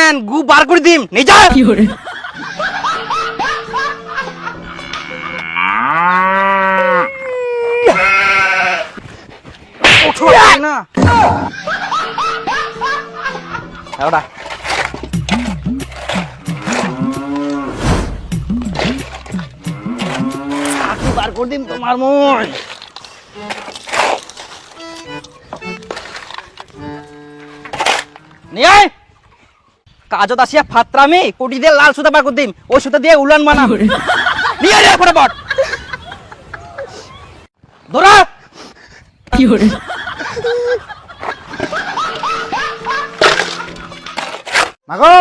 কেন গু বার করে দিম নে যা কি hore ওঠো না ওটা চাকরি বার করে দিম তোমার মই নিয়ে আয় কাজত আসিয়া ফাত্রামি কোটি দিয়ে লাল সুতা বার করে দিম ওই সুতা দিয়ে উলান বানাম নিয়ে আয় ফটাফট ধরা কি hore মাগো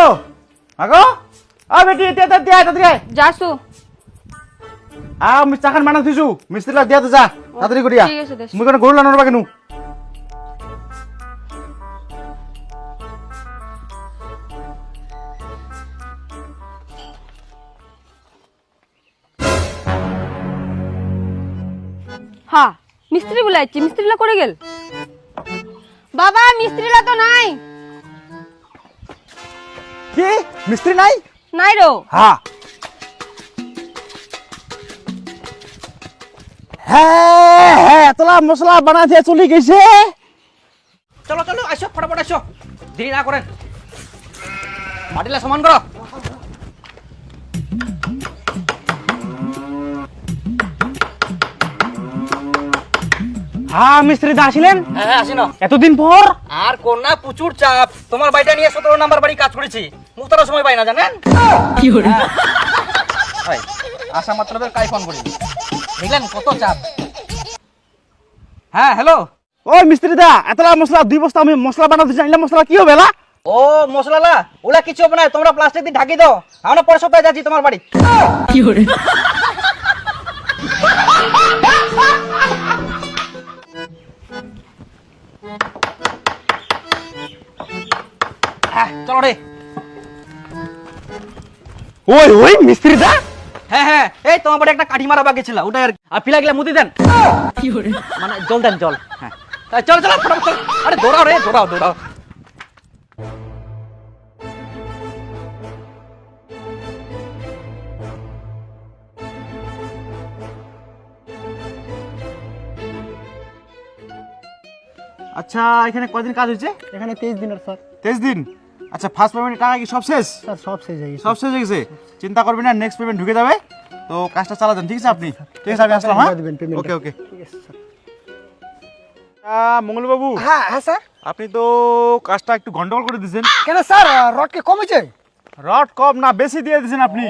মাগো আ বেটি তে যাসু আমি চাখান মানা থিছু মিস্ত্রিলা দিয়া তো যা তাড়াতাড়ি করিয়া ঠিক আছে, দেশ। মুই কোন গরু লানোর বাকেনু হ্যাঁ মিস্ত্রি বুলাইছি মিস্ত্রিলা করে গেল বাবা মিস্ত্রিলা তো নাই কি মিস্ত্রি নাই নাই রো হ্যাঁ হ্যাঁ হ্যাঁ এতলা মশলা বানা দিয়ে চলে গেছে চলো চলো আসো ফটাফট আসো দেরি না করেন মাটিলা সমান করো হ্যাঁ মিস্ত্রি দা আসিলেন হ্যাঁ আসিনো এতদিন পর আর কোনা প্রচুর চাপ তোমার বাড়িটা নিয়ে 17 নাম্বার বাড়ি কাজ করেছি মুক্তার সময় পাই না জানেন কি hore ভাই আশা মাত্র কাই ফোন করি দেখলেন কত চাপ হ্যাঁ হ্যালো ওই মিস্ত্রি দা এতলা মশলা 2 বস্তা আমি মশলা বানাতে জানলে মশলা কি হবে না ও মশলালা ওলা কিছু হবে না তোমরা প্লাস্টিক দিয়ে ঢাকি দাও আমরা পরের সপ্তাহে যাচ্ছি তোমার বাড়ি কি hore হ্যাঁ চলো রে ওই ওই মিস্ত্রি দা হ্যাঁ হ্যাঁ এই তোমার বাড়ি একটা কাঠি মারা বাকি ছিল ওটা আর পিলা গেলে মুদি দেন কি hore মানে জল দেন জল হ্যাঁ চলো চলো ফটাফট চলো আরে দৌড়াও রে দৌড়াও দৌড়াও আচ্ছা এখানে কয়দিন কাজ হয়েছে এখানে 23 দিনের স্যার 23 দিন আচ্ছা ফার্স্ট পেমেন্টের টাকা কি সব শেষ স্যার সব শেষ হয়ে গেছে সব শেষ হয়ে গেছে চিন্তা করবেন না নেক্সট পেমেন্ট ঢুকে যাবে তো কাজটা চালা দেন ঠিক আছে আপনি ঠিক আছে আমি আসলাম হ্যাঁ দিবেন পেমেন্ট ওকে ওকে ঠিক আছে স্যার মঙ্গল বাবু হ্যাঁ হ্যাঁ স্যার আপনি তো কাজটা একটু গন্ডগোল করে দিয়েছেন কেন স্যার রড কি কমেছে রড কম না বেশি দিয়ে দিয়েছেন আপনি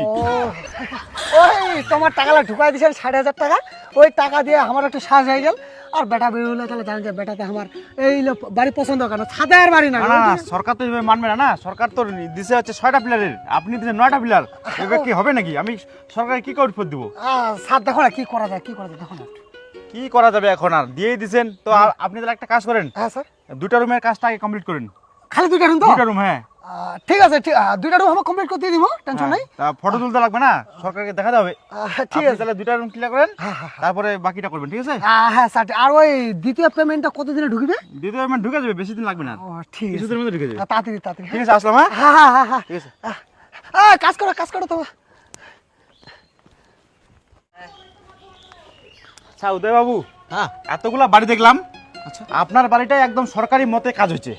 ওই তোমার টাকাটা ঢুকাই দিয়েছেন 60,000 টাকা ওই টাকা দিয়ে আমার একটু সাজ হয়ে গেল আর বেটা বেরোলে তাহলে জানেন যে বেটাতে আমার এই বাড়ি পছন্দ কেন ছাদের বাড়ি না না না সরকার তো এভাবে মানবে না না সরকার তো দিছে হচ্ছে 6টা পিলারের আপনি দিয়েছেন 9টা পিলার এভাবে কি হবে নাকি আমি সরকারে কি করে দিব স্যার দেখো না কি করা যায় দেখো না কি করা যাবে এখন আর দিয়েই দিয়েছেন তো আপনি তাহলে একটা কাজ করেন হ্যাঁ স্যার 2টা রুমের কাজটা আগে কমপ্লিট করেন খালি দুইটা রুম তো 2টা রুম হ্যাঁ ঠিক আছে দুইটা রুম আমার কমপ্লিট করতে দিব টেনশন নাই তা ফটো তুলতে লাগবে না সরকারকে দেখাতে হবে ঠিক আপনি আছে তাহলে 2টা রুম ক্লিয়ার করেন তারপরে বাকিটা করবেন ঠিক আছে হ্যাঁ স্যার আর ওই দ্বিতীয় পেমেন্টটা কতদিনে ঢুকবে দ্বিতীয় পেমেন্ট ঢুকে যাবে বেশি দিন লাগবে না ও ঠিক আছে কিছুদিনের মধ্যে ঢুকে যাবে তাড়াতাড়ি ঠিক আছে আসলাম হ্যাঁ হ্যাঁ হ্যাঁ হ্যাঁ ঠিক আছে কাজ করো তো আচ্ছা উদয় বাবু হ্যাঁ এতগুলা বাড়ি দেখলাম আচ্ছা আপনার বাড়িটাই একদম সরকারি মতে কাজ হচ্ছে